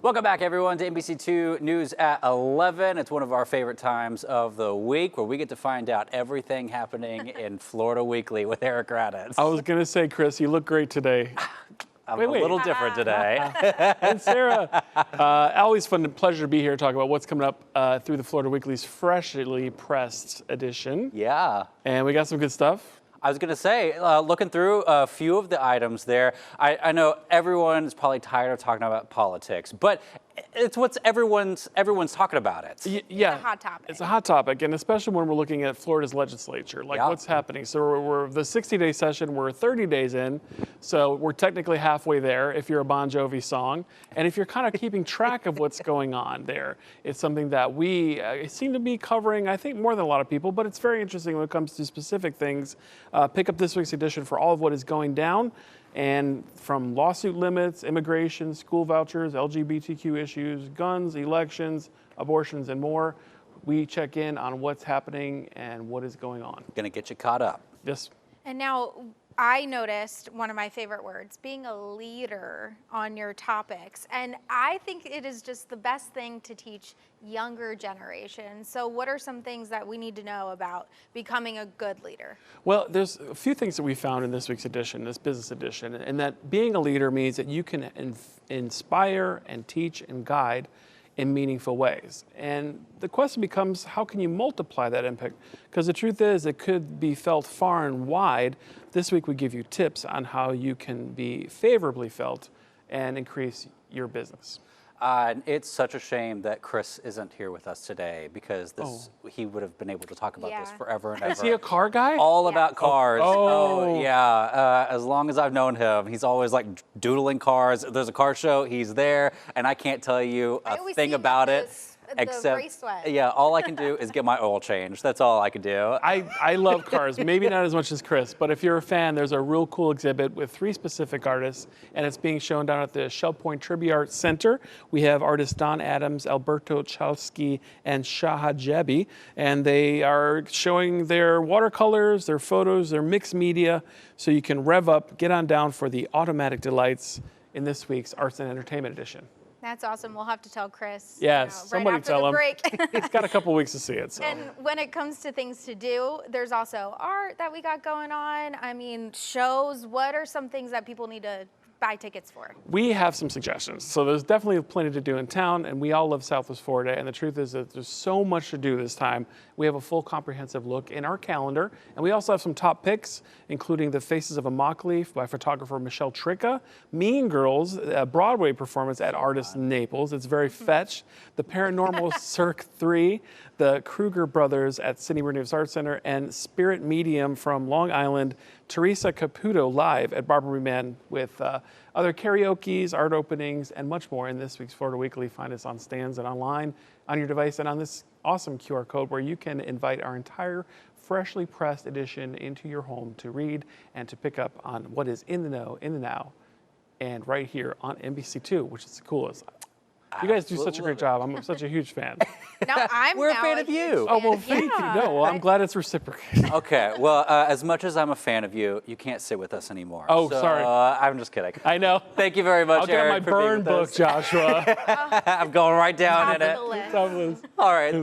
Welcome back, everyone, to NBC2 News at 11. It's one of our favorite times of the week where we get to find out everything happening in Florida Weekly with Eric Raddatz. I was going to say, Chris, you look great today. I'm a little different today. And Sarah, always fun and pleasure to be here to talk about what's coming up through the Florida Weekly's freshly pressed edition. Yeah. And we got some good stuff. I was going to say, looking through a few of the items there, I know everyone's probably tired of talking about politics, but it's what everyone's talking about it. Yeah, it's a hot topic. It's a hot topic, and especially when we're looking at Florida's legislature, like what's happening. So we're the 60-day session, we're 30 days in, so we're technically halfway there if you're a Bon Jovi song. And if you're kind of keeping track of what's going on there, it's something that we seem to be covering, I think, more than a lot of people, but it's very interesting when it comes to specific things. Pick up this week's edition for all of what is going down. And from lawsuit limits, immigration, school vouchers, LGBTQ issues, guns, elections, abortions, and more, we check in on what's happening and what is going on. Gonna get you caught up. Yes. And now I noticed one of my favorite words, being a leader on your topics. And I think it is just the best thing to teach younger generations. So what are some things that we need to know about becoming a good leader? Well, there's a few things that we found in this week's edition, this business edition, and that being a leader means that you can inspire and teach and guide in meaningful ways. And the question becomes, how can you multiply that impact? Because the truth is, it could be felt far and wide. This week we give you tips on how you can be favorably felt and increase your business. It's such a shame that Chris isn't here with us today because he would have been able to talk about this forever and ever. Is he a car guy? All about cars. Oh. Yeah. As long as I've known him, he's always like doodling cars. There's a car show, he's there, and I can't tell you a thing about it. Except, all I can do is get my oil changed. That's all I can do. I love cars, maybe not as much as Chris, but if you're a fan, there's a real cool exhibit with 3 specific artists, and it's being shown down at the Shell Point Tribute Art Center. We have artists Don Adams, Alberto Chalsky, and Shaha Jebi, and they are showing their watercolors, their photos, their mixed media, so you can rev up, get on down for the automatic delights in this week's Arts and Entertainment Edition. That's awesome. We'll have to tell Chris. Yes, somebody right after tell the him. break. He's got a couple weeks to see it. So. And when it comes to things to do, there's also art that we got going on. I mean, shows. What are some things that people need to buy tickets for? We have some suggestions. So there's definitely plenty to do in town, and we all love Southwest Florida, and the truth is that there's so much to do this time. We have a full comprehensive look in our calendar, and we also have some top picks, including The Faces of a Mock Leaf by photographer Michelle Tricca, Mean Girls, a Broadway performance at Artist Naples. It's very fetch. The Paranormal Cirque 3, the Kruger Brothers at Sidney Bernice Art Center, and Spirit Medium from Long Island, Teresa Caputo live at Barbary Man with other karaoke's, art openings, and much more in this week's Florida Weekly. Find us on stands and online on your device and on this awesome QR code where you can invite our entire freshly pressed edition into your home to read and to pick up on what is in the know, in the now, and right here on NBC2, which is the coolest. You guys do such a great job. I'm such a huge fan. We're a fan of you. Oh, well, thank you. No, well, I'm glad it's reciprocated. Okay, well, as much as I'm a fan of you, you can't sit with us anymore. Oh, so, sorry. I'm just kidding. I know. Thank you very much, I'll get Eric, my for being burn with book, us. Joshua. I'm going right down in it. Top of the list. All right.